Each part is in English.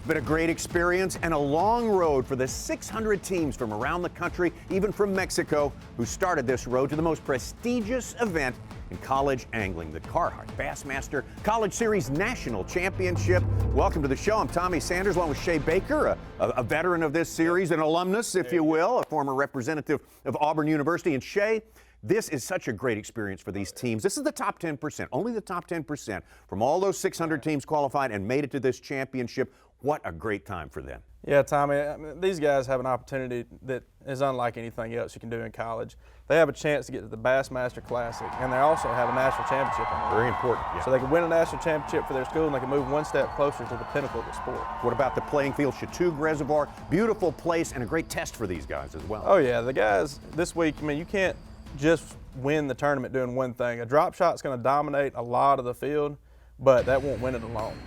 Been a great experience and a long road for the 600 teams from around the country, even from Mexico, who started this road to the most prestigious event in college angling, the Carhartt Bassmaster College Series National Championship. Welcome to the show. I'm Tommy Sanders, along with Shay Baker, a veteran of this series, an alumnus, if you will, a former representative of Auburn University. And Shay, this is such a great experience for these teams. This is the top 10%, only the top 10% from all those 600 teams qualified and made it to this championship. What a great time for them. Yeah, Tommy, I mean, these guys have an opportunity that is unlike anything else you can do in college. They have a chance to get to the Bassmaster Classic, and they also have a national championship on the Very important. Yeah. So they can win a national championship for their school, and they can move one step closer to the pinnacle of the sport. What about the playing field? Chatuge Reservoir, beautiful place and a great test for these guys as well. Oh yeah, the guys this week, I mean, you can't just win the tournament doing one thing. A drop shot's going to dominate a lot of the field, but that won't win it alone.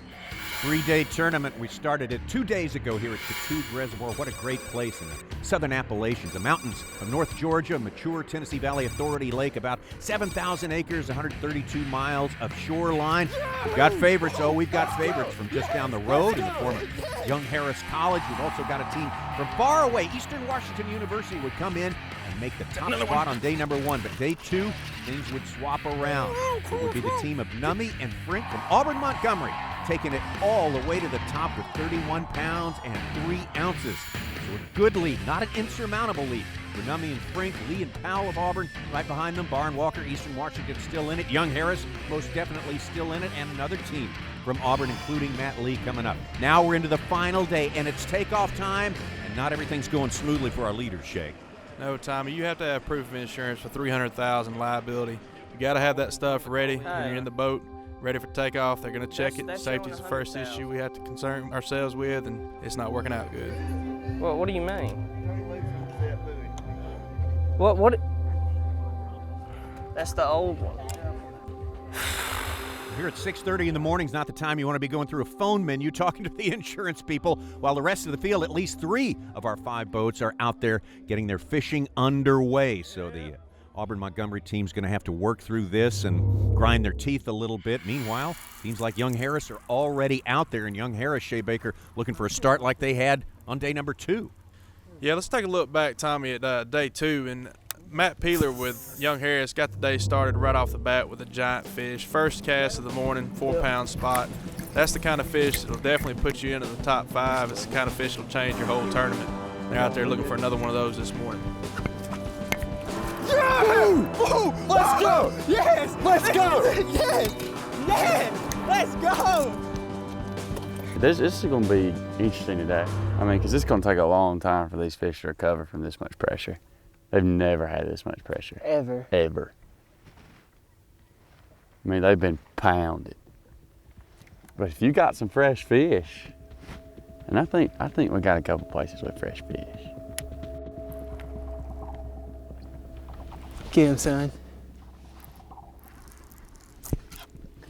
Three-day tournament. We started it 2 days ago here at Chatuge Reservoir. What a great place in the southern Appalachians, the mountains of North Georgia, mature Tennessee Valley Authority Lake, about 7,000 acres, 132 miles of shoreline. We've got favorites, we've got favorites from just down the road in the form of Young Harris College. We've also got a team from far away. Eastern Washington University would come in and make the top spot on day number one, but day two, things would swap around. It would be the team of Nummy and Frink from Auburn Montgomery, taking it all the way to the top with 31 pounds and 3 ounces. So a good lead, not an insurmountable lead for Nummy and Frink. Lee and Powell of Auburn right behind them. Barn Walker, Eastern Washington still in it. Young Harris most definitely still in it, and another team from Auburn, including Matt Lee, coming up. Now we're into the final day, and it's takeoff time, and not everything's going smoothly for our leaders, Shay. No, Tommy, you have to have proof of insurance for $300,000 liability. You got to have that stuff ready when you're in the boat, ready for takeoff. They're going to check it. Safety's the first issue we have to concern ourselves with, and it's not working out good. Well, what do you mean? What? That's the old one. Here at 6:30 in the morning is not the time you want to be going through a phone menu talking to the insurance people, while the rest of the field, at least 3 of our 5 boats, are out there getting their fishing underway. So the Auburn Montgomery team's going to have to work through this and grind their teeth a little bit. Meanwhile, teams like Young Harris are already out there, and Young Harris, Shay Baker, looking for a start like they had on day number 2. Yeah, let's take a look back, Tommy, at day 2. And Matt Peeler with Young Harris got the day started right off the bat with a giant fish. First cast of the morning, 4-pound spot. That's the kind of fish that will definitely put you into the top 5. It's the kind of fish that will change your whole tournament. They're out there looking for another one of those this morning. Yeah! Woo! Let's go! Yes! Let's go! Yes! Yes! Let's go! This is going to be interesting today. I mean, because it's going to take a long time for these fish to recover from this much pressure. They've never had this much pressure. Ever. Ever. I mean, they've been pounded. But if you got some fresh fish, and I think we got a couple places with fresh fish. Get him, son.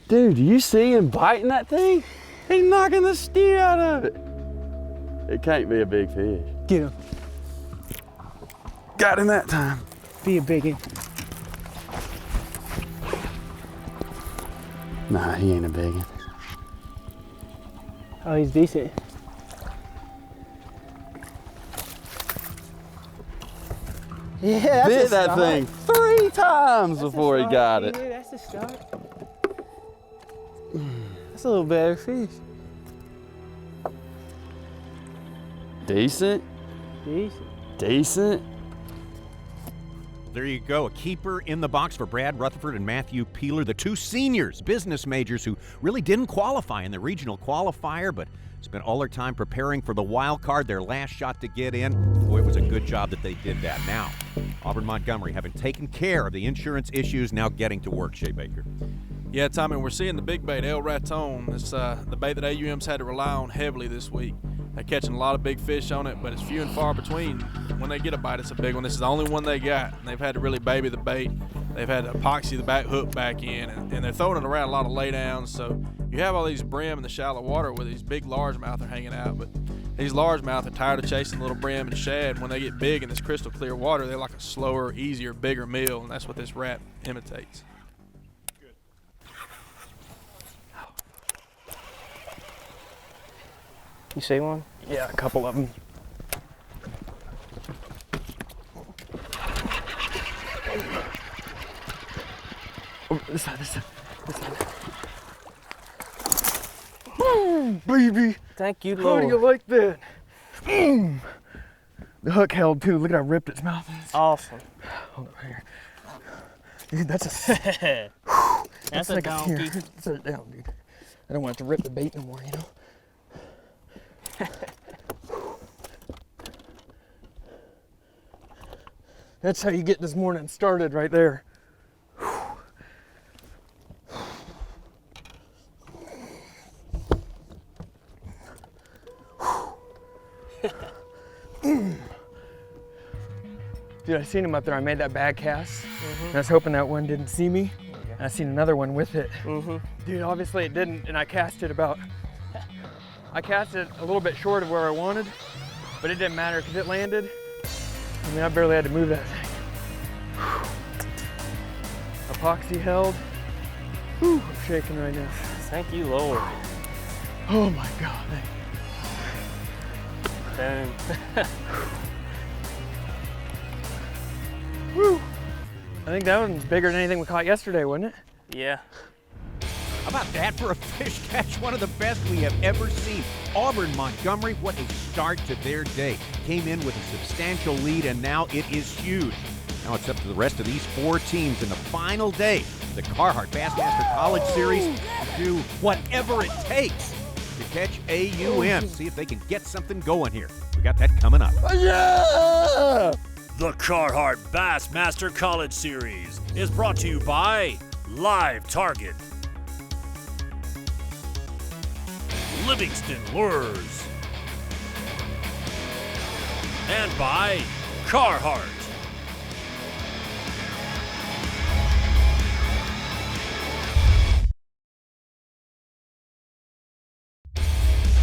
Dude, do you see him biting that thing? He's knocking the steer out of it. It can't be a big fish. Get him. Got him that time. Be a biggin. Nah, he ain't a big one. Oh, he's decent. Yeah, Bit that thing 3 times before he got it. Yeah, that's a start. That's a little better fish. Decent. Decent. Decent. There you go, a keeper in the box for Brad Rutherford and Matthew Peeler, the 2 seniors, business majors who really didn't qualify in the regional qualifier, but spent all their time preparing for the wild card, their last shot to get in. Boy, it was a good job that they did that. Now, Auburn Montgomery, having taken care of the insurance issues, now getting to work, Shay Baker. Yeah, Tommy, we're seeing the big bait, El Raton. It's the bait that AUM's had to rely on heavily this week. They're catching a lot of big fish on it, but it's few and far between. When they get a bite, it's a big one. This is the only one they got, and they've had to really baby the bait. They've had to epoxy the back hook back in, and they're throwing it around a lot of laydowns. So you have all these brim in the shallow water where these big largemouth are hanging out, but these largemouth are tired of chasing little brim and shad. When they get big in this crystal clear water, they're like a slower, easier, bigger meal, and that's what this rat imitates. You see one? Yeah, a couple of them. Oh, this side, this side, this side. Baby. Thank you, How Lord. do you like that? The hook held too. Look at how ripped its mouth is. Awesome. Hold on here. Dude, that's a That's a like donkey. Here, set it down, dude. I don't want it to rip the bait no more, you know? That's how you get this morning started right there. Dude, I seen him up there. I made that bag cast. And I was hoping that one didn't see me. And I seen another one with it. Dude, obviously it didn't, and I cast it a little bit short of where I wanted, but it didn't matter because it landed. I mean, I barely had to move that thing. Epoxy held. Whew, I'm shaking right now. Thank you, Lord. Oh my God. Boom. Woo. I think that one's bigger than anything we caught yesterday, wasn't it? Yeah. How about that for a fish catch? One of the best we have ever seen. Auburn Montgomery, what a start to their day. Came in with a substantial lead, and now it is huge. Now it's up to the rest of these 4 teams in the final day of the Carhartt Bassmaster College Series to do whatever it takes to catch AUM. See if they can get something going here. We got that coming up. Yeah! The Carhartt Bassmaster College Series is brought to you by Live Target, Livingston Lures, and by Carhartt.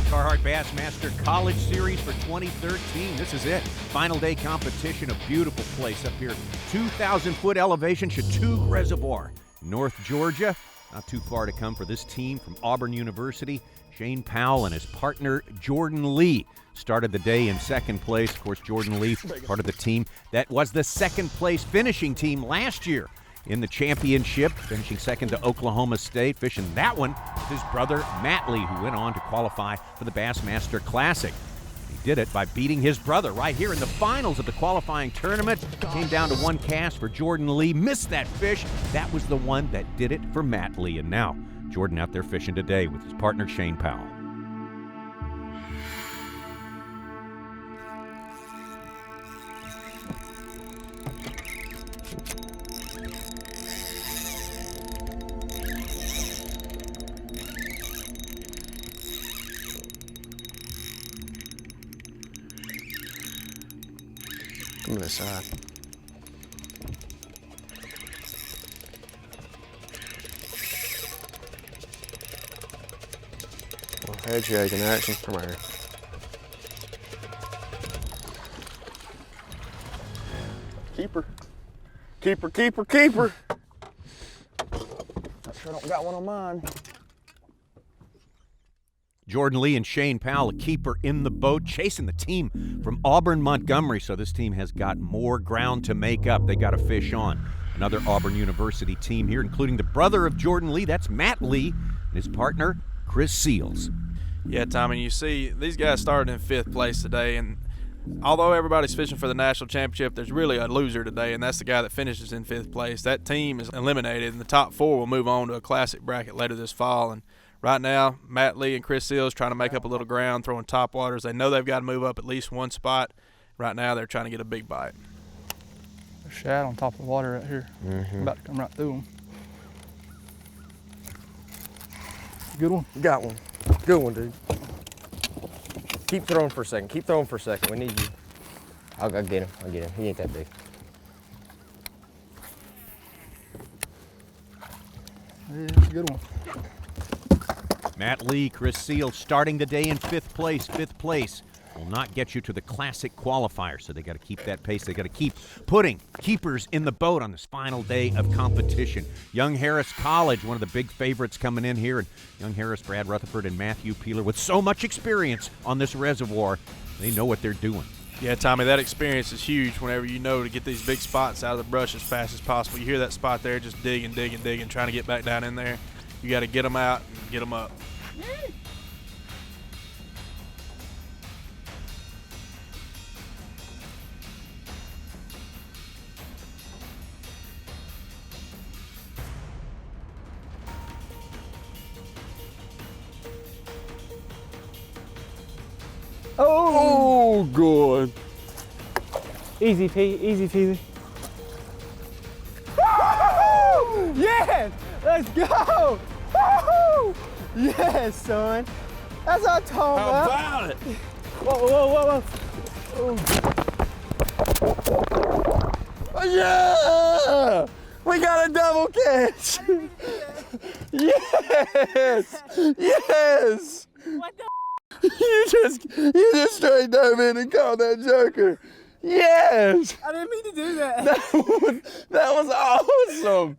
Carhartt Bassmaster College Series for 2013. This is it. Final day competition, a beautiful place up here. 2,000-foot elevation, Chatuge Reservoir, North Georgia. Not too far to come for this team from Auburn University. Shane Powell and his partner Jordan Lee started the day in second place. Of course, Jordan Lee, part of the team that was the second place finishing team last year in the championship, finishing second to Oklahoma State, fishing that one with his brother Matt Lee, who went on to qualify for the Bassmaster Classic. He did it by beating his brother right here in the finals of the qualifying tournament. Came down to one cast for Jordan Lee, missed that fish. That was the one that did it for Matt Lee, and now Jordan out there fishing today with his partner Shane Powell. Come to this side. Well, head shake in action. Come here. Keeper. Keeper, keeper, keeper. I sure don't got one on mine. Jordan Lee and Shane Powell, a keeper in the boat, chasing the team from Auburn Montgomery. So this team has got more ground to make up. They got a fish on. Another Auburn University team here, including the brother of Jordan Lee. That's Matt Lee and his partner, Chris Seals. Yeah, Tommy, you see, these guys started in 5th place today, and although everybody's fishing for the national championship, there's really a loser today, and that's the guy that finishes in 5th place. That team is eliminated, and the top 4 will move on to a classic bracket later this fall. And right now, Matt Lee and Chris Seals trying to make up a little ground, throwing top waters. They know they've got to move up at least one spot. Right now, they're trying to get a big bite. There's shad on top of the water right here. About to come right through them. Good one. Got one. Good one, dude. Keep throwing for a second. Keep throwing for a second. We need you. I'll get him. I'll get him. He ain't that big. Yeah, it's a good one. Matt Lee, Chris Seals starting the day in 5th place. 5th place will not get you to the Classic qualifier, so they got to keep that pace. They got to keep putting keepers in the boat on this final day of competition. Young Harris College, one of the big favorites coming in here, and Young Harris, Brad Rutherford, and Matthew Peeler with so much experience on this reservoir, they know what they're doing. Yeah, Tommy, that experience is huge whenever you know to get these big spots out of the brush as fast as possible. You hear that spot there, just digging, trying to get back down in there. You got to get them out and get them up. Oh, good. Easy, P. Easy, peasy. Yes! Let's go! Woo-hoo! Yes, son. That's what I'm talking How about. about it? Whoa. Oh, yeah! We got a double catch. Yes! Yes! What the? You just straight dove in and caught that joker. Yes! I didn't mean to do that. That was awesome.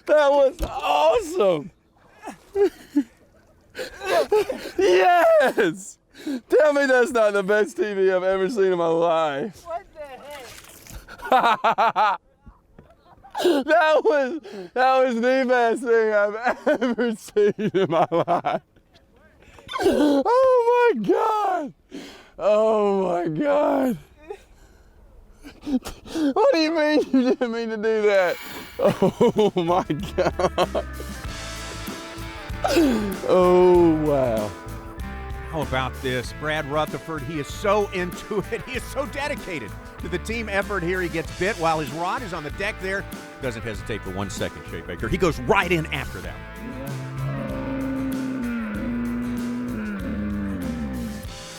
That was awesome. Yes! Tell me that's not the best TV I've ever seen in my life. What the heck? That was the best thing I've ever seen in my life. Oh my God! Oh my God! What do you mean you didn't mean to do that? Oh my God! Oh wow! How about this? Brad Rutherford, he is so into it. He is so dedicated to the team effort here. He gets bit while his rod is on the deck there. Doesn't hesitate for 1 second, Shea Baker. He goes right in after that.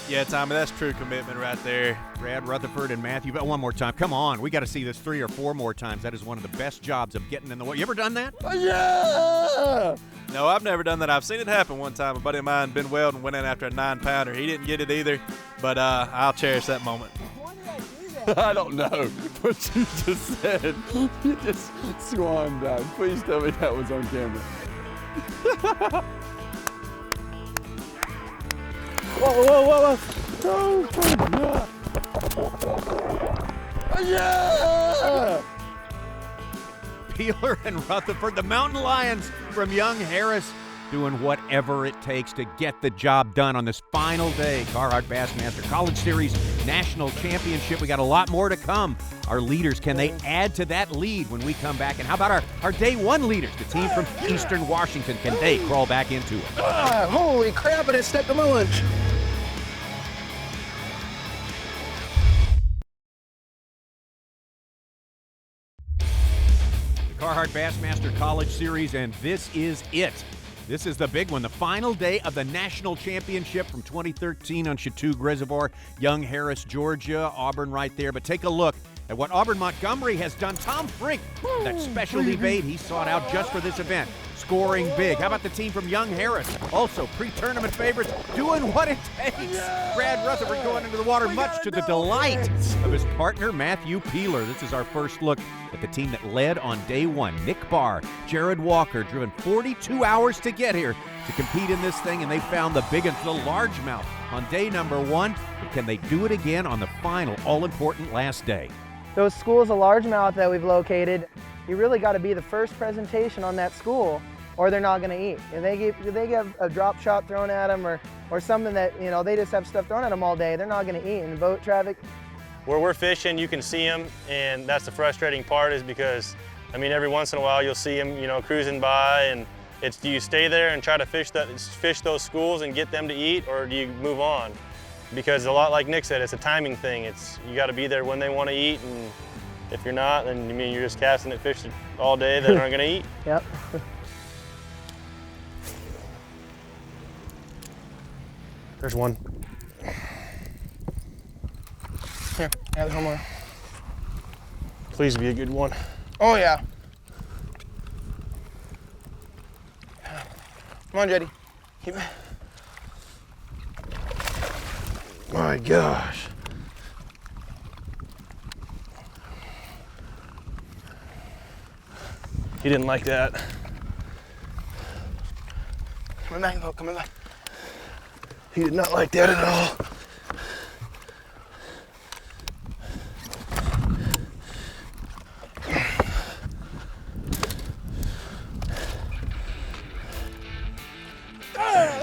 Yeah, Tommy, that's true commitment right there. Brad Rutherford and Matthew, but one more time. Come on, we got to see this 3 or 4 more times. That is one of the best jobs of getting in the water. You ever done that? Yeah! No, I've never done that. I've seen it happen one time. A buddy of mine, Ben Weldon, went in after a 9-pounder. He didn't get it either, but I'll cherish that moment. Why did I do that? I don't know what you just said. You just swan dived. Please tell me that was on camera. Whoa. Oh my God. Yeah! Peeler and Rutherford, the Mountain Lions from Young Harris, doing whatever it takes to get the job done on this final day. Carhartt Bassmaster College Series National Championship. We got a lot more to come. Our leaders, can they add to that lead when we come back? And how about our day one leaders, the team from Eastern Washington? Can they crawl back into it? Holy crap, I just stepped on my lunch. Carhartt Bassmaster College Series, and this is it. This is the big one, the final day of the National Championship from 2013 on Chatuge Reservoir, Young Harris, Georgia, Auburn right there. But take a look at what Auburn Montgomery has done. Tom Frink, that specialty bait he sought out just for this event, scoring big. How about the team from Young Harris? Also pre-tournament favorites, doing what it takes. Brad Rutherford going into the water, much to the delight of his partner, Matthew Peeler. This is our first look at the team that led on day one. Nick Barr, Jared Walker, driven 42 hours to get here to compete in this thing, and they found the big and the largemouth on day number one. But can they do it again on the final, all-important last day? Those schools of largemouth that we've located, you really got to be the first presentation on that school, or they're not going to eat. If they get a drop shot thrown at them, or something that, you know, they just have stuff thrown at them all day, they're not going to eat. In boat traffic, where we're fishing, you can see them, and that's the frustrating part, is because, I mean, every once in a while you'll see them, you know, cruising by, and it's, do you stay there and try to fish those schools and get them to eat, or do you move on? Because a lot, like Nick said, it's a timing thing. It's, you got to be there when they want to eat, and if you're not, then, I mean, you're just casting at fish all day that aren't going to eat. Yep. There's one. Here, there's one more. Please be a good one. Oh yeah. Come on, Jetty. Keep it. My gosh. He didn't like that. Coming back, though, coming back. He did not like that at all.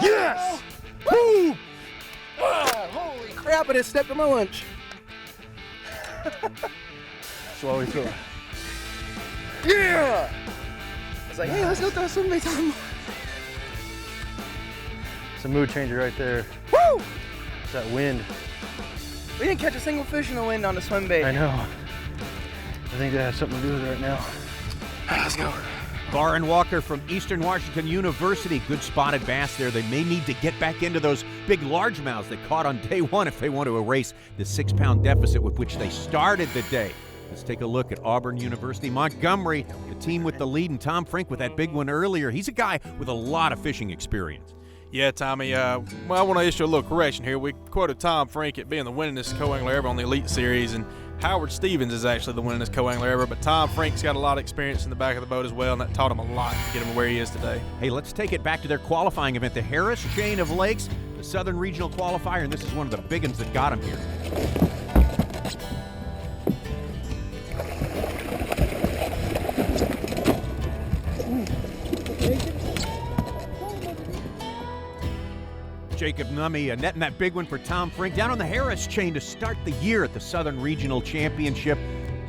Yes! Woo! Holy crap, I just stepped on my lunch. Slowly throw it. Yeah! I was like, hey, let's go throw some bait time. It's a mood changer right there. Woo! It's that wind. We didn't catch a single fish in the wind on the swim bait. I know. I think that has something to do with it right now. Let's go. Barron Walker from Eastern Washington University. Good spotted bass there. They may need to get back into those big largemouths they caught on day one if they want to erase the 6-pound deficit with which they started the day. Let's take a look at Auburn University. Montgomery, the team with the lead, and Tom Frink with that big one earlier. He's a guy with a lot of fishing experience. Yeah, Tommy. Well, I want to issue a little correction here. We quoted Tom Frink at being the winningest co-angler ever on the Elite Series, and Howard Stevens is actually the winningest co-angler ever, but Tom Frank's got a lot of experience in the back of the boat as well, and that taught him a lot to get him where he is today. Hey, let's take it back to their qualifying event, the Harris Chain of Lakes, the Southern Regional Qualifier, and this is one of the big ones that got him here. Jacob Nummy netting that big one for Tom Frink down on the Harris Chain to start the year at the Southern Regional Championship.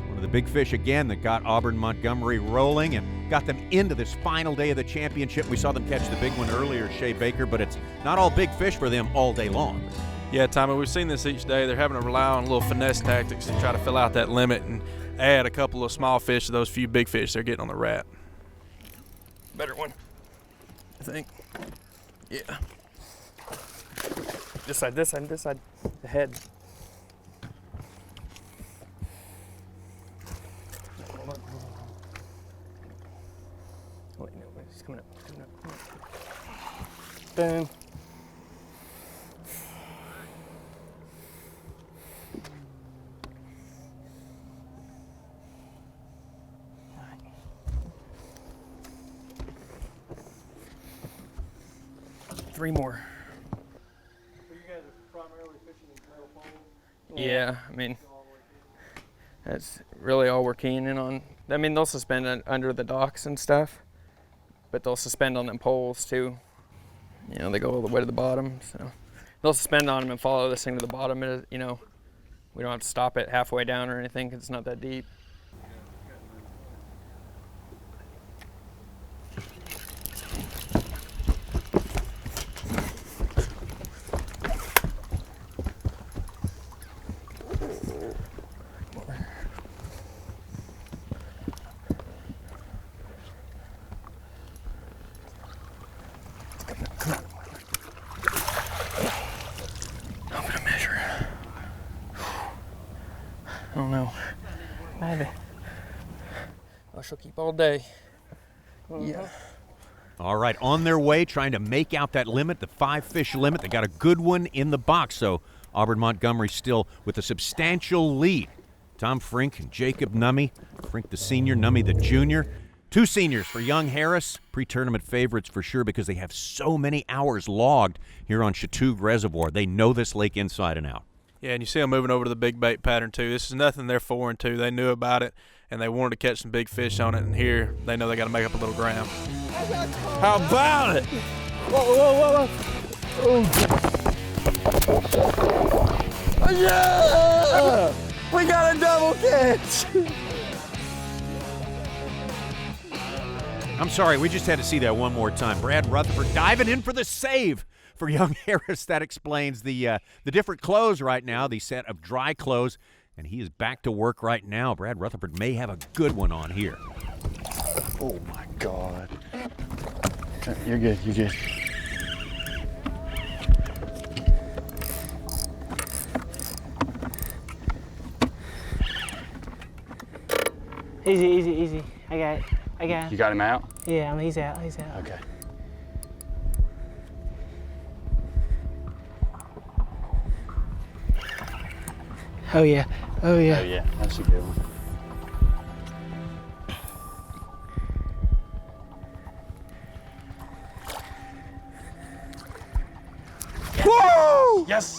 One of the big fish again that got Auburn Montgomery rolling and got them into this final day of the championship. We saw them catch the big one earlier, Shea Baker, but it's not all big fish for them all day long. Yeah, Tommy, we've seen this each day. They're having to rely on little finesse tactics to try to fill out that limit and add a couple of small fish to those few big fish they're getting on the rat. Better one, I think. Yeah. This side, this side, this side. The head. Wait, no, wait, he's coming up, coming up, coming up. Boom. Three more. Yeah, I mean, that's really all we're keying in on. I mean, they'll suspend under the docks and stuff, but they'll suspend on them poles too. You know, they go all the way to the bottom, so they'll suspend on them and follow this thing to the bottom. You know, we don't have to stop it halfway down or anything because it's not that deep. I don't know. Maybe. I shall keep all day. Yeah. All right, on their way, trying to make out that limit, the 5-fish limit. They got a good one in the box, so Auburn Montgomery still with a substantial lead. Tom Frink and Jacob Nummy. Frink the senior, Nummy the junior. 2 seniors for young Harris. Pre-tournament favorites for sure because they have so many hours logged here on Chatuge Reservoir. They know this lake inside and out. Yeah, and you see them moving over to the big bait pattern too. This is nothing they're foreign to. They knew about it, and they wanted to catch some big fish on it, and here they know they got to make up a little ground. How about it? Whoa, whoa, whoa, whoa. Oh. Yeah! We got a double catch! I'm sorry, we just had to see that one more time. Brad Rutherford diving in for the save for young Harris. That explains the different clothes right now, the set of dry clothes, and he is back to work right now. Brad Rutherford may have a good one on here. Oh my God. You're good, you're good. Easy, easy, easy. I got it. I got him. You got him out? Yeah, I mean, he's out. He's out. Okay. Oh yeah. Oh yeah. Oh yeah, that's a good one. Woo! Yes!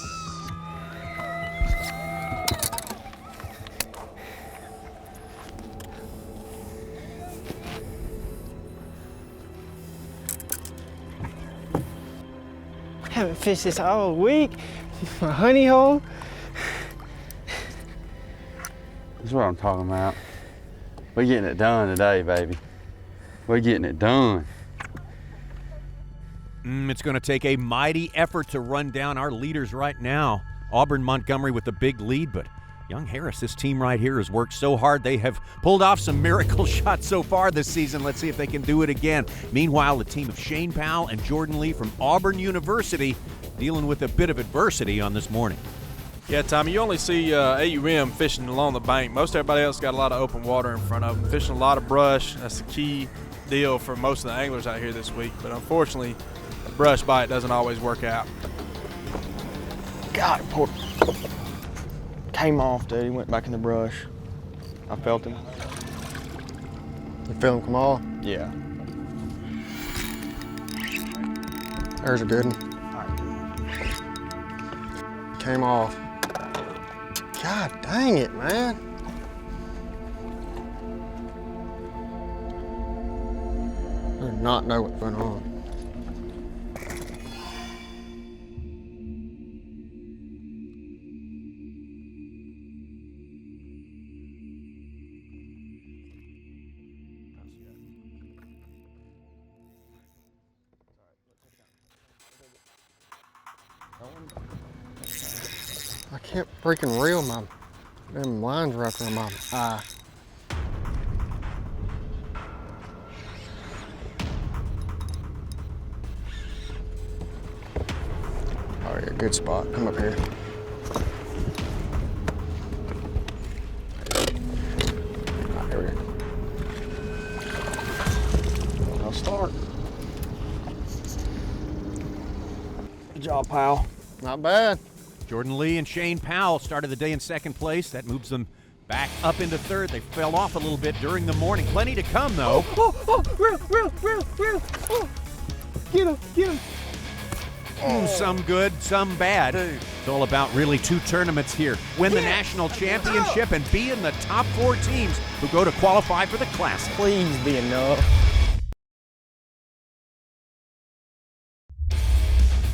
Haven't fished this all week. My honey hole. That's what I'm talking about. We're getting it done today, baby. We're getting it done. It's going to take a mighty effort to run down our leaders right now. Auburn Montgomery with the big lead, but Young Harris, this team right here, has worked so hard. They have pulled off some miracle shots so far this season. Let's see if they can do it again. Meanwhile, the team of Shane Powell and Jordan Lee from Auburn University dealing with a bit of adversity on this morning. Yeah, Tommy, you only see AUM fishing along the bank. Most everybody else got a lot of open water in front of them, fishing a lot of brush. That's the key deal for most of the anglers out here this week. But unfortunately, a brush bite doesn't always work out. God, poor. Came off, dude. He went back in the brush. I felt him. You feel him come off? Yeah. There's a good one. Came off. God dang it, man. I do not know what's going on. I can't freaking reel my them lines wrapped around my eye. Oh yeah, good spot. Come up here. Right, here we go. I'll start. Good job, Powell. Not bad. Jordan Lee and Shane Powell started the day in second place. That moves them back up into third. They fell off a little bit during the morning. Plenty to come, though. Reel. Oh. Get him. Some good, some bad. It's all about really two tournaments here. Win the national championship and be in the top 4 teams who go to qualify for the Classic. Please be enough.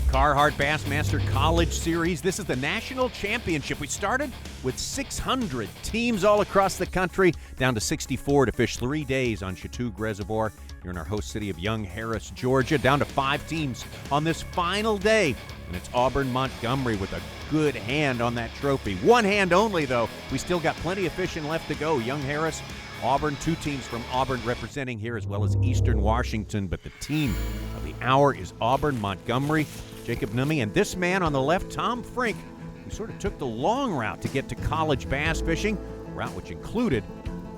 Carhartt Bassmaster College Series. This is the national championship. We started with 600 teams all across the country, down to 64 to fish 3 days on Chatuge Reservoir here in our host city of Young Harris, Georgia. Down to 5 teams on this final day, and it's Auburn Montgomery with a good hand on that trophy. One hand only, though. We still got plenty of fishing left to go. Young Harris, Auburn, 2 teams from Auburn representing here, as well as Eastern Washington, but the team of the hour is Auburn Montgomery. Jacob Nummy, and this man on the left, Tom Frink, who sort of took the long route to get to college bass fishing, a route which included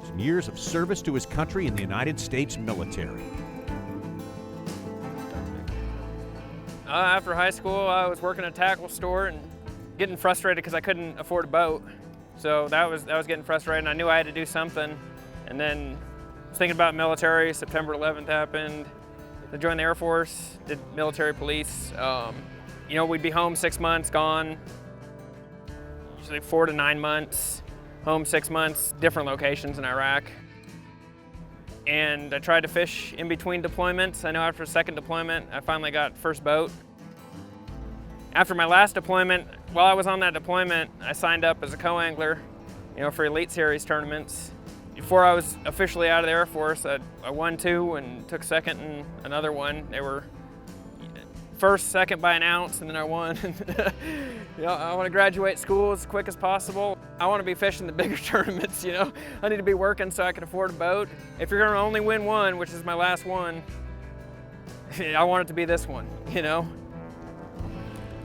some years of service to his country in the United States military. After high school, I was working at a tackle store and getting frustrated because I couldn't afford a boat. So that was getting frustrated, and I knew I had to do something. And then I was thinking about military. September 11th happened. I joined the Air Force, did military police. We'd be home 6 months, gone usually 4 to 9 months, home 6 months, different locations in Iraq. And I tried to fish in between deployments. I know after the second deployment, I finally got first boat. After my last deployment, while I was on that deployment, I signed up as a co-angler, for Elite Series tournaments. Before I was officially out of the Air Force, I won 2 and took second in another one. They were first, second by an ounce, and then I won. I want to graduate school as quick as possible. I want to be fishing the bigger tournaments, I need to be working so I can afford a boat. If you're gonna only win one, which is my last one, I want it to be this one,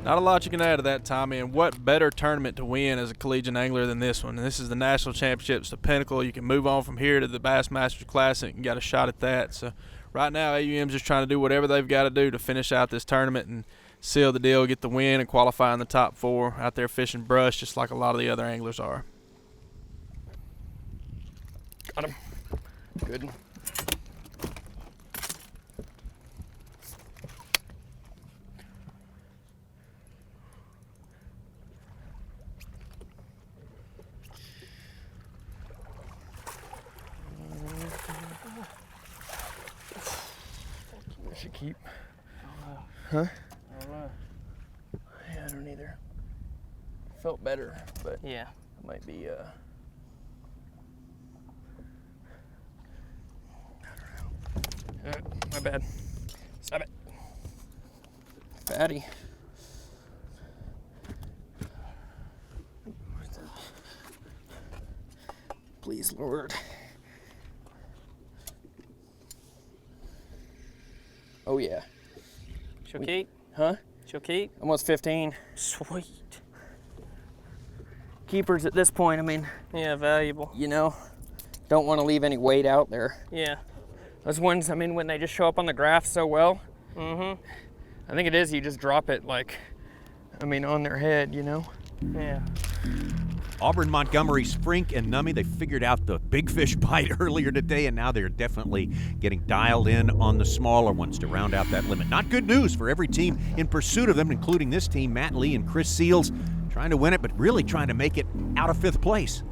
Not a lot you can add to that, Tommy, and what better tournament to win as a collegiate angler than this one? And this is the National Championships, the pinnacle. You can move on from here to the Bassmaster Classic and got a shot at that. So right now, AUM's just trying to do whatever they've got to do to finish out this tournament and seal the deal, get the win, and qualify in the top 4 out there fishing brush just like a lot of the other anglers are. Got him. Good. I should keep. Huh? Yeah, I don't either. Felt better, but yeah, it might be. I don't know. My bad. Stop it. Fatty. Please, Lord. Oh yeah. She'll keep? Huh? She'll keep? Almost 15. Sweet. Keepers at this point, I mean. Yeah, valuable. You know, don't want to leave any weight out there. Yeah. Those ones, I mean, when they just show up on the graph so well. Mm-hmm. I think it is, you just drop it like, I mean, on their head, you know? Yeah. Auburn, Montgomery, Sprink, and Nummy, they figured out the big fish bite earlier today, and now they're definitely getting dialed in on the smaller ones to round out that limit. Not good news for every team in pursuit of them, including this team, Matt Lee and Chris Seals, trying to win it, but really trying to make it out of 5th place.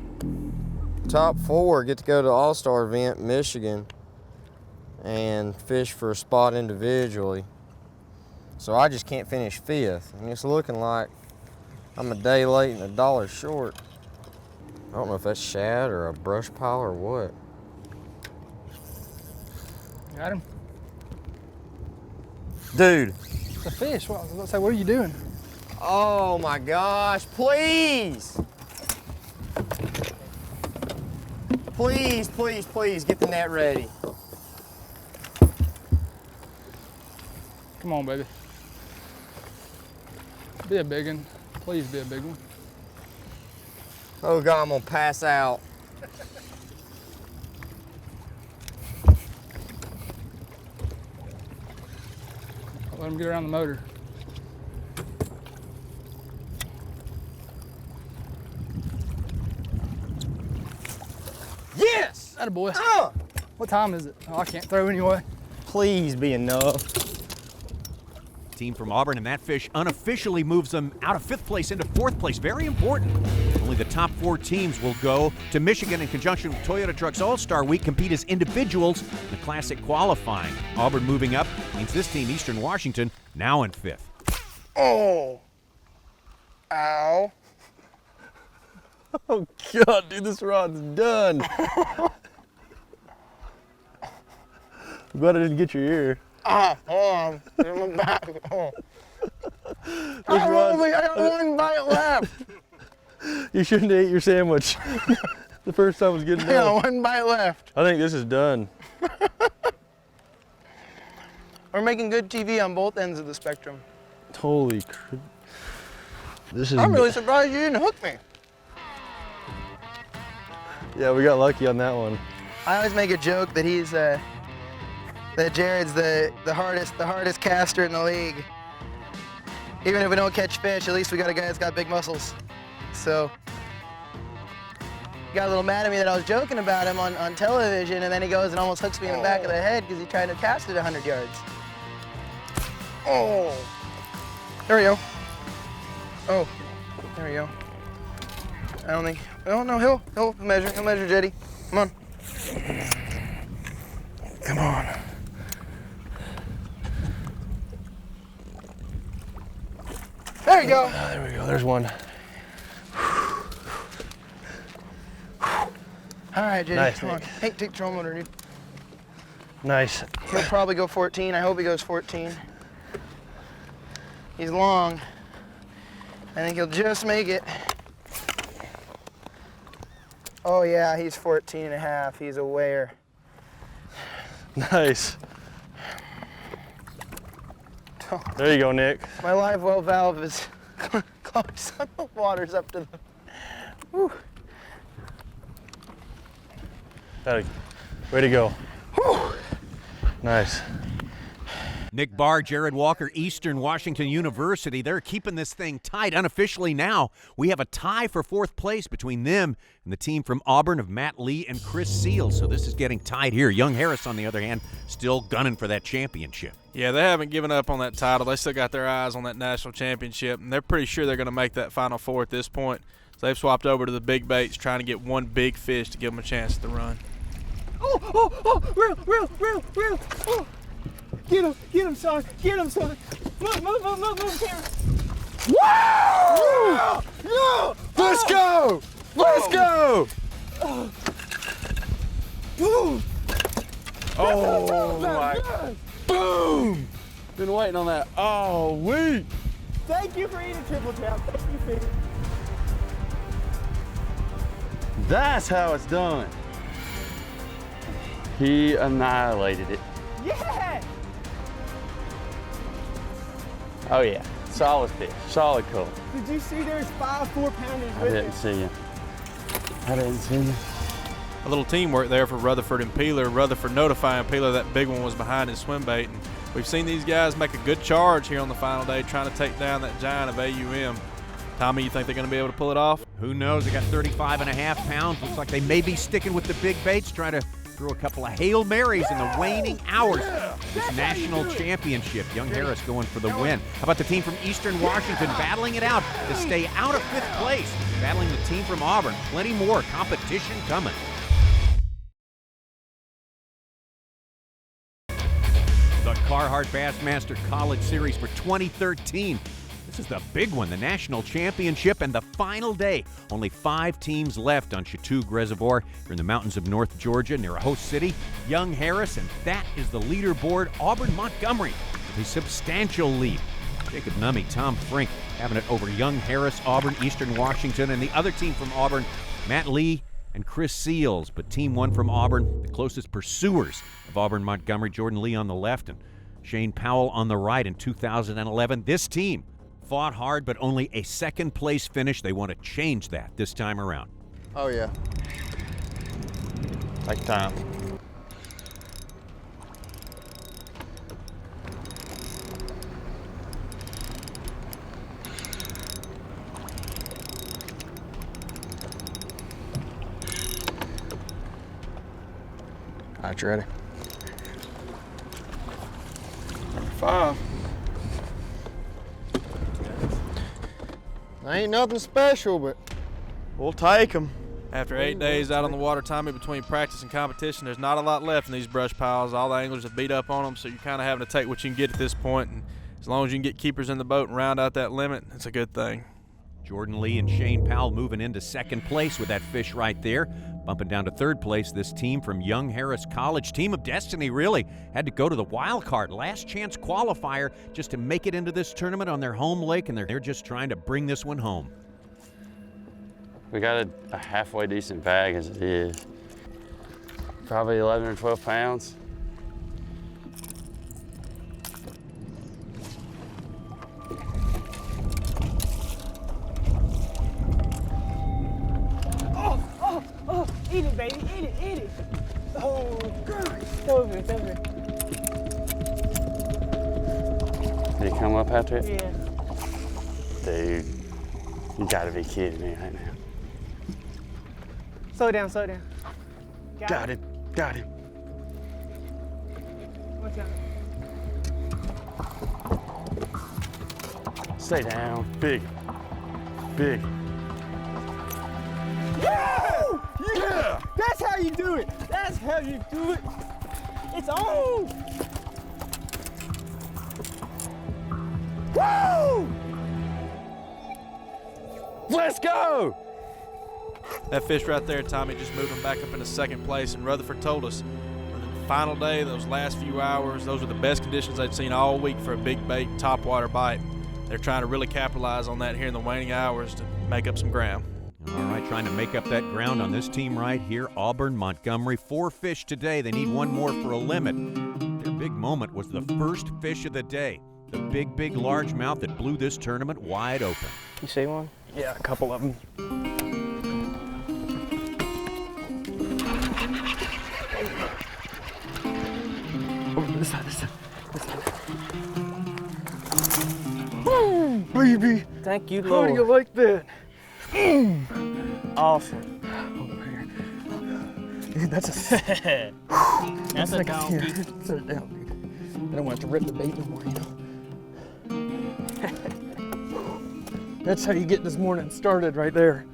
Top 4 get to go to the All-Star event in Michigan and fish for a spot individually. So I just can't finish 5th, and it's looking like I'm a day late and $1 short. I don't know if that's shad or a brush pile or what. Got him? Dude. It's a fish. What, what are you doing? Oh my gosh, please! Please, please, please get the net ready. Come on, baby. Be a big one. Please be a big one. Oh God, I'm gonna pass out. Let him get around the motor. Yes! Attaboy. What time is it? Oh, I can't throw anyway. Please be enough. Team from Auburn, and that fish unofficially moves them out of 5th place into 4th place. Very important. Only the top 4 teams will go to Michigan in conjunction with Toyota Trucks All-Star Week, compete as individuals in the Classic qualifying. Auburn moving up means this team, Eastern Washington, now in 5th. Oh. Ow. Oh God, dude, this rod's done. I'm glad I didn't get your ear. Ah, hold on. In my back. Oh. I got one bite left. You shouldn't have ate your sandwich. The first time was good enough. I got one bite left. I think this is done. We're making good TV on both ends of the spectrum. Holy crap. This is. I'm really surprised you didn't hook me. Yeah, we got lucky on that one. I always make a joke that he's that Jared's the hardest caster in the league. Even if we don't catch fish, at least we got a guy that's got big muscles. So he got a little mad at me that I was joking about him on television, and then he goes and almost hooks me in the back of the head because he tried to cast it 100 yards. Oh, there we go. Oh, there we go. I don't think. Oh no, he'll measure, Jetty. Come on. Come on. There you go. There we go. There's one. All right, Jetty. Nice, Come on. Nick. Hey, take the trolling motor, dude. Nice. He'll probably go 14. I hope he goes 14. He's long. I think he'll just make it. Oh yeah, he's 14 and a half. He's a weigher. Nice. There you go, Nick. My live well valve is clogged, so the water's up to the. Whew. Way to go. Whew. Nice. Nick Barr, Jared Walker, Eastern Washington University. They're keeping this thing tight. Unofficially now, we have a tie for 4th place between them and the team from Auburn of Matt Lee and Chris Seals. So this is getting tight here. Young Harris, on the other hand, still gunning for that championship. Yeah, they haven't given up on that title. They still got their eyes on that national championship, and they're pretty sure they're going to make that Final Four at this point. So they've swapped over to the big baits, trying to get one big fish to give them a chance at the run. Reel. Oh. Get him, son. Move, Cameron. Woo! Yeah! Let's go! Let's go! Oh my! Boom! Been waiting on that all week. Thank you for eating triple trout. Thank you, Phoenix. That's how it's done. He annihilated it. Yeah! Oh yeah, solid fish, solid color. Did you see there's 5 4-pounders I with didn't it? see him. I didn't see him. A little teamwork there for Rutherford and Peeler. Rutherford notifying Peeler that big one was behind his swim bait. And we've seen these guys make a good charge here on the final day, trying to take down that giant of AUM. Tommy, you think they're going to be able to pull it off? Who knows? They got 35.5 pounds. Looks like they may be sticking with the big baits, trying to throw a couple of Hail Marys in the waning hours. This national championship. Young Harris going for the win. How about the team from Eastern Washington battling it out to stay out of 5th place? Battling the team from Auburn. Plenty more competition coming. The Carhartt Bassmaster College Series for 2013. This is the big one, the national championship and the final day. Only 5 teams left on Chatuge Reservoir here in the mountains of North Georgia near a host city, Young Harris, and that is the leaderboard. Auburn Montgomery with a substantial lead. Jacob Nummy, Tom Frink having it over Young Harris, Auburn, Eastern Washington, and the other team from Auburn, Matt Lee and Chris Seals. But Team 1 from Auburn, the closest pursuers of Auburn Montgomery, Jordan Lee on the left and Shane Powell on the right in 2011. This team fought hard, but only a 2nd place finish. They want to change that this time around. Oh, yeah. Take time. All right, you ready? Number 5. Ain't nothing special, but we'll take them. After 8 days out on the water, Tommy, between practice and competition, there's not a lot left in these brush piles. All the anglers have beat up on them, so you're kind of having to take what you can get at this point. And as long as you can get keepers in the boat and round out that limit, it's a good thing. Jordan Lee and Shane Powell moving into 2nd place with that fish right there. Bumping down to 3rd place, this team from Young Harris College. Team of Destiny really had to go to the wild card, last chance qualifier, just to make it into this tournament on their home lake, and they're just trying to bring this one home. We got a halfway decent bag as it is. Probably 11 or 12 pounds. Oh, eat it, baby, eat it. Oh, God. It's over. Did he come up after it? Yeah. Dude, you gotta be kidding me right now. Slow down. Got it. Watch out. Stay down. Big. Yeah! That's how you do it. It's on. Woo! Let's go! That fish right there, Tommy, just moving back up into 2nd place. And Rutherford told us on the final day, those last few hours, those were the best conditions they'd seen all week for a big bait topwater bite. They're trying to really capitalize on that here in the waning hours to make up some ground. All right, trying to make up that ground on this team right here, Auburn Montgomery. 4 fish today. They need 1 more for a limit. Their big moment was the first fish of the day. The big largemouth that blew this tournament wide open. You see one? Yeah, a couple of them. Oh, this side. baby. Thank you, How Lord. do you like that? Awesome. Dude, that's a That's a like donkey. Here, set it down, dude. I don't want to rip the bait no more, you know. That's how you get this morning started right there.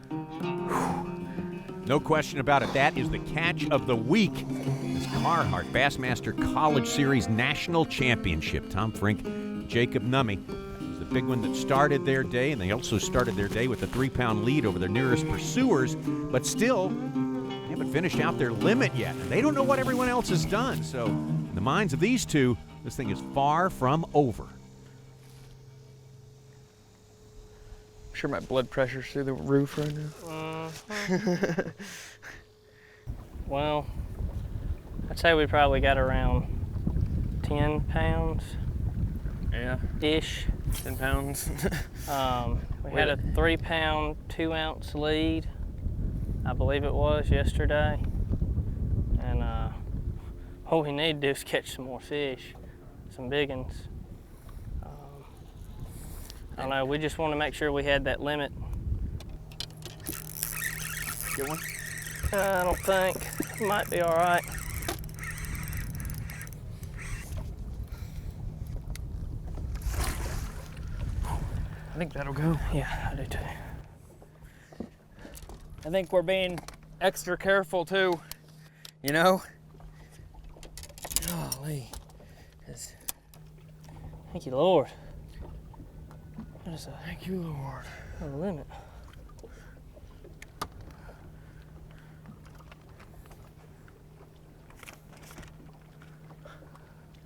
No question about it. That is the catch of the week. This Carhartt Bassmaster College Series National Championship. Tom Frink, Jacob Nummy. It was the big one that started their day, and they also started their day with a 3-pound lead over their nearest pursuers, but still they haven't finished out their limit yet. And they don't know what everyone else has done. So in the minds of these two, this thing is far from over. I'm sure my blood pressure's through the roof right now. Well, I'd say we probably got around 10 pounds. Yeah. Ish. 10 pounds. We had a 3-pound, 2-ounce lead, I believe it was, yesterday. And what we need to do is catch some more fish, some big ones. I don't know, we just want to make sure we had that limit. Get one? I don't think. Might be all right. I think that'll go. Yeah, I do too. I think we're being extra careful too, you know? Golly. Thank you, Lord. That is Thank you, Lord. a limit.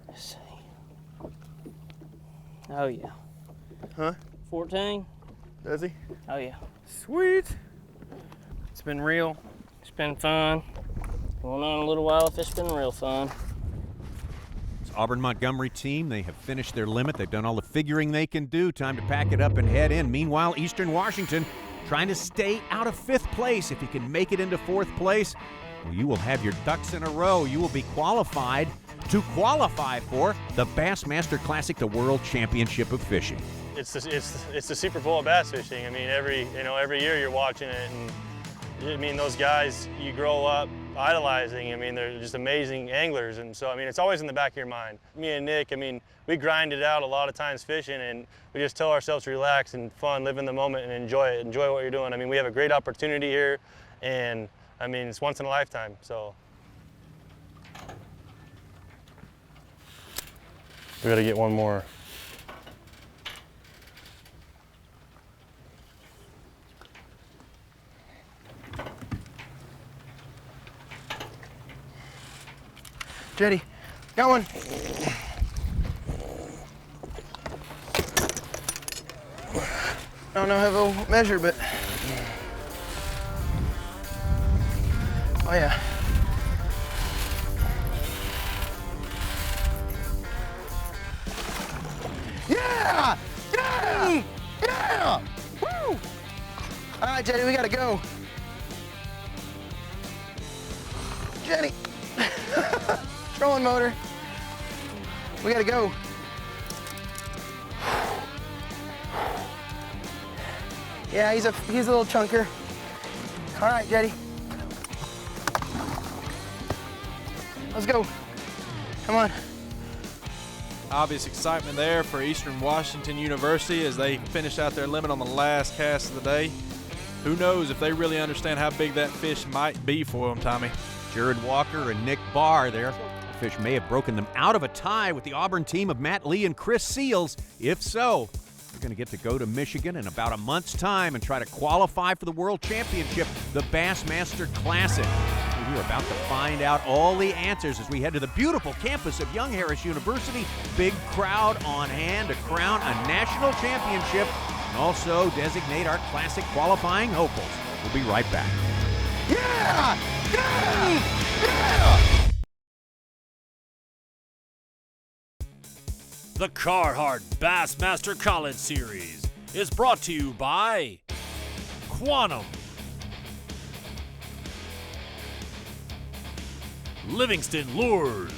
Let's see. Oh, yeah. Huh? 14? Does he? Oh, yeah. Sweet. It's been real. It's been fun. Going on a little while, it's been real fun. Auburn Montgomery team, they have finished their limit. They've done all the figuring they can do. Time to pack it up and head in. Meanwhile, Eastern Washington trying to stay out of 5th place. If you can make it into 4th place, well, you will have your ducks in a row. You will be qualified to qualify for the Bassmaster Classic, the World Championship of Fishing. It's the Super Bowl of bass fishing. I mean, every year you're watching it, and I mean, those guys you grow up idolizing. I mean, they're just amazing anglers, and so I mean, it's always in the back of your mind. Me and Nick, I mean, we grind it out a lot of times fishing, and we just tell ourselves to relax and fun, live in the moment, and enjoy it. Enjoy what you're doing. I mean, we have a great opportunity here, and I mean, it's once in a lifetime. So we got to get one more. Jetty, got one. I don't know how they'll measure, but. Oh, yeah. Yeah! Yeah! Yeah! Woo! All right, Jetty, we gotta go. Jetty. Trolling motor. We gotta go. Yeah, he's a little chunker. All right, Jetty. Let's go. Come on. Obvious excitement there for Eastern Washington University as they finish out their limit on the last cast of the day. Who knows if they really understand how big that fish might be for them, Tommy. Jared Walker and Nick Barr there. The fish may have broken them out of a tie with the Auburn team of Matt Lee and Chris Seals. If so, they're going to get to go to Michigan in about a month's time and try to qualify for the World Championship, the Bassmaster Classic. We're about to find out all the answers as we head to the beautiful campus of Young Harris University. Big crowd on hand to crown a national championship and also designate our classic qualifying hopefuls. We'll be right back. Yeah! Yeah! Yeah! The Carhartt Bassmaster College Series is brought to you by Quantum, Livingston Lures,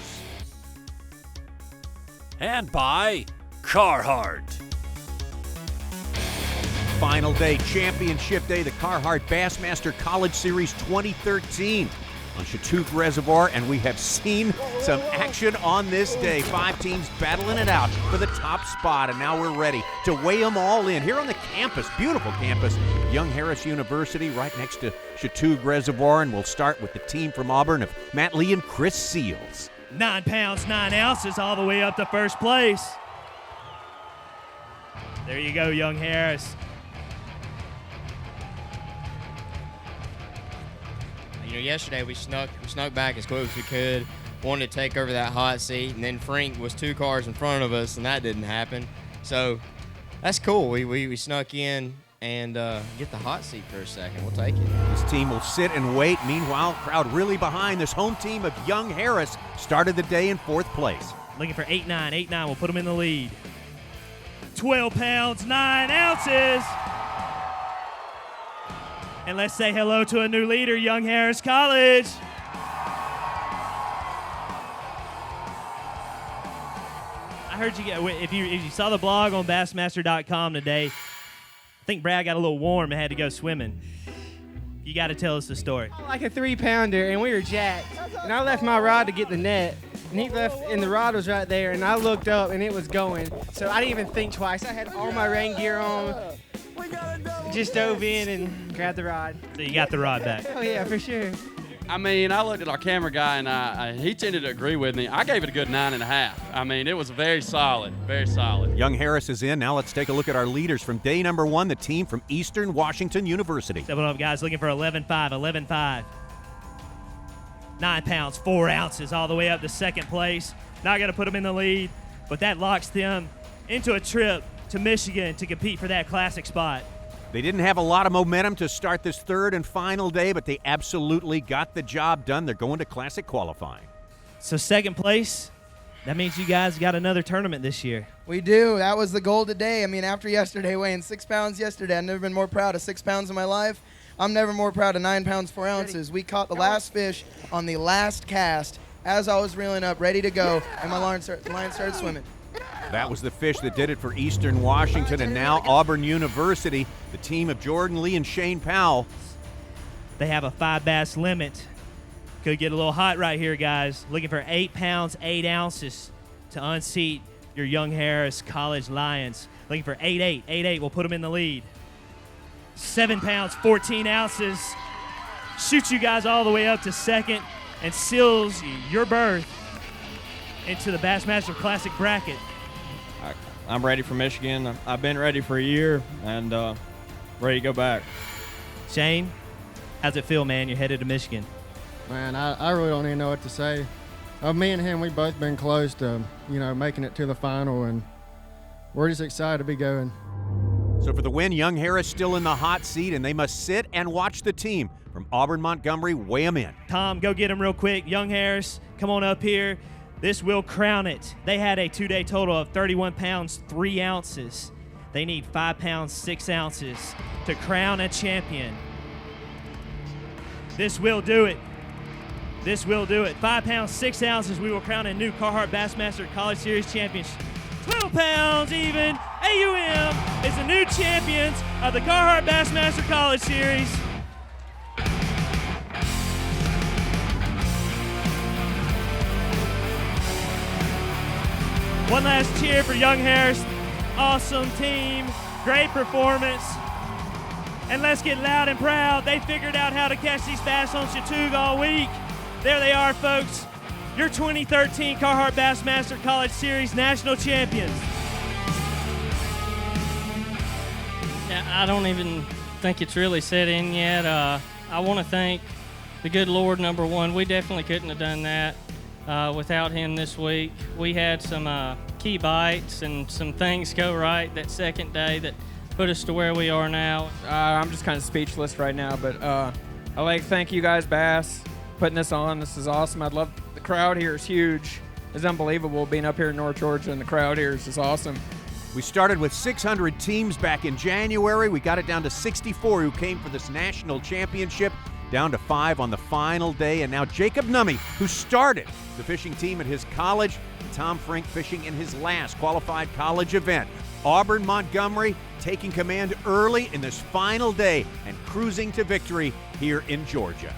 and by Carhartt. final day, championship day, the Carhartt Bassmaster College Series 2013 on Chatuge Reservoir, and we have seen some action on this day. 5 teams battling it out for the top spot, and now we're ready to weigh them all in here on the campus, beautiful campus, Young Harris University, right next to Chatuge Reservoir, and we'll start with the team from Auburn of Matt Lee and Chris Seals. 9 pounds, 9 ounces, all the way up to first place. There you go, Young Harris. You know, yesterday we snuck back as quick as we could, wanted to take over that hot seat, and then Frank was 2 cars in front of us, and that didn't happen. So that's cool. We snuck in and get the hot seat for a second. We'll take it. This team will sit and wait. Meanwhile, crowd really behind. This home team of Young Harris started the day in 4th place. Looking for 8-9. 8-9 will put them in the lead. 12 pounds, 9 ounces. And let's say hello to a new leader, Young Harris College. I heard if you saw the blog on Bassmaster.com today, I think Brad got a little warm and had to go swimming. You got to tell us the story. Like a 3-pounder, and we were jacked. And I left my rod to get the net, and he left, and the rod was right there, and I looked up, and it was going. So I didn't even think twice. I had all my rain gear on. Just dove in and grabbed the rod. So you got the rod back. Oh, yeah, for sure. I mean, I looked at our camera guy, and he tended to agree with me. I gave it a good 9.5. I mean, it was very solid, very solid. Young Harris is in. Now let's take a look at our leaders from day number 1, the team from Eastern Washington University. Stepping up, guys, looking for 11.5, 11.5. 9 pounds, 4 ounces, all the way up to 2nd place. Not going to put them in the lead, but that locks them into a trip to Michigan to compete for that classic spot. They didn't have a lot of momentum to start this 3rd and final day, but they absolutely got the job done. They're going to classic qualifying. So 2nd place, that means you guys got another tournament this year. We do. That was the goal today. I mean, after yesterday, weighing 6 pounds yesterday, I've never been more proud of 6 pounds in my life. I'm never more proud of 9 pounds, 4 ounces. We caught the last fish on the last cast as I was reeling up, ready to go, and my line started swimming. That was the fish that did it for Eastern Washington, and now Auburn University, the team of Jordan Lee and Shane Powell. They have a 5 bass limit. Could get a little hot right here, guys. Looking for 8 pounds, 8 ounces to unseat your Young Harris College Lions. Looking for 8-8. 8-8 will put them in the lead. 7 pounds, 14 ounces. Shoots you guys all the way up to 2nd and seals your berth into the Bassmaster Classic bracket. I'm ready for Michigan. I've been ready for a year and ready to go back. Shane, how's it feel, man? You're headed to Michigan. Man, I really don't even know what to say. Me and him, we've both been close to, making it to the final, and we're just excited to be going. So for the win, Young Harris still in the hot seat, and they must sit and watch the team from Auburn Montgomery weigh them in. Tom, go get them real quick. Young Harris, come on up here. This will crown it. They had a 2-day total of 31 pounds, 3 ounces. They need 5 pounds, 6 ounces to crown a champion. This will do it. This will do it. 5 pounds, 6 ounces. We will crown a new Carhartt Bassmaster College Series champion. 12 pounds even. AUM is the new champions of the Carhartt Bassmaster College Series. One last cheer for Young Harris. Awesome team, great performance. And let's get loud and proud. They figured out how to catch these bass on Chatuge all week. There they are, folks. Your 2013 Carhartt Bassmaster College Series national champions. Yeah, I don't even think it's really set in yet. I want to thank the good Lord, number one. We definitely couldn't have done that without him this week. We had some key bites and some things go right that 2nd day that put us to where we are now. I'm just kind of speechless right now, but I'd like to thank you guys, Bass, putting this on. This is awesome. I'd love the crowd here is huge. It's unbelievable being up here in North Georgia, and the crowd here is just awesome. We started with 600 teams back in January. We got it down to 64 who came for this national championship, down to 5 on the final day. And now Jacob Nummy, who started the fishing team at his college, Tom Frank fishing in his last qualified college event. Auburn Montgomery taking command early in this final day and cruising to victory here in Georgia.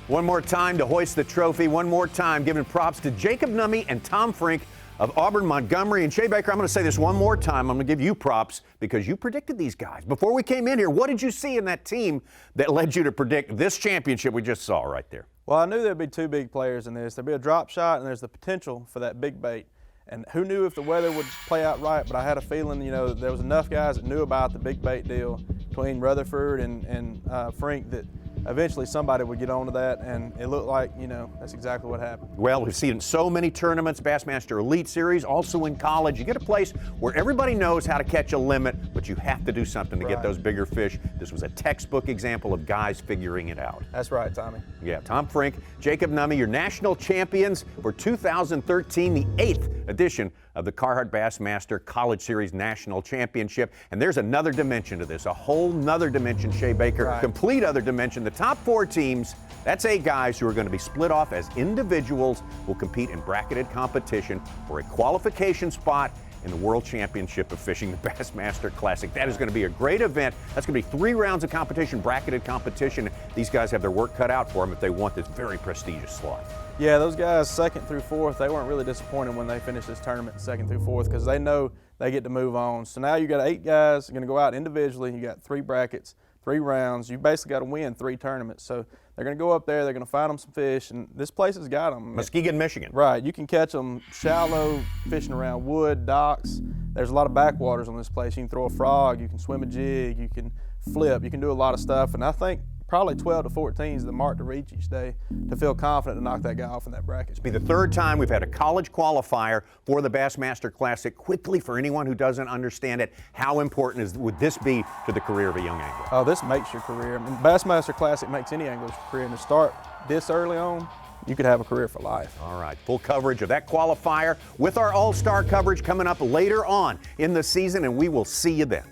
One more time to hoist the trophy. One more time giving props to Jacob Numme and Tom Frink of Auburn Montgomery. And Shea Baker, I'm going to say this one more time. I'm going to give you props because you predicted these guys. Before we came in here, what did you see in that team that led you to predict this championship we just saw right there? Well, I knew there'd be two big players in this. There'd be a drop shot, and there's the potential for that big bait. And who knew if the weather would play out right, but I had a feeling, you know, there was enough guys that knew about the big bait deal between Rutherford and Frink that eventually somebody would get onto that, and it looked like, you know, that's exactly what happened. Well, we've seen it in so many tournaments, Bassmaster Elite Series, also in college. You get a place where everybody knows how to catch a limit, but you have to do something to get those bigger fish. This was a textbook example of guys figuring it out. That's right, Tommy. Yeah, Tom Frink, Jacob Numme, your national champions for 2013, the 8th edition of the Carhartt Bassmaster College Series National Championship. And there's another dimension to this, a whole nother dimension, Shea Baker, complete other dimension. The top 4 teams, that's 8 guys who are going to be split off as individuals, will compete in bracketed competition for a qualification spot in the World Championship of Fishing, the Bassmaster Classic. That is going to be a great event. That's going to be 3 rounds of competition, bracketed competition. These guys have their work cut out for them if they want this very prestigious slot. Yeah, those guys 2nd through 4th, they weren't really disappointed when they finished this tournament 2nd through 4th because they know they get to move on. So now you got 8 guys going to go out individually. You got 3 brackets, 3 rounds. You basically got to win 3 tournaments. So they're going to go up there, they're going to find them some fish, and this place has got them. Muskegon, Michigan. Right. You can catch them shallow, fishing around wood, docks. There's a lot of backwaters on this place. You can throw a frog, you can swim a jig, you can flip, you can do a lot of stuff. And I think probably 12 to 14 is the mark to reach each day to feel confident to knock that guy off in that bracket. It'll be the 3rd time we've had a college qualifier for the Bassmaster Classic. Quickly, for anyone who doesn't understand it, how important would this be to the career of a young angler? Oh, this makes your career. I mean, Bassmaster Classic makes any angler's career. And to start this early on, you could have a career for life. All right, full coverage of that qualifier with our all-star coverage coming up later on in the season, and we will see you then.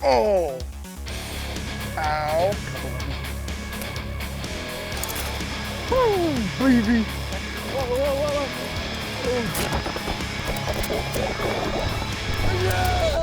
Oh! Ow. Oh, baby. Whoa. Yeah.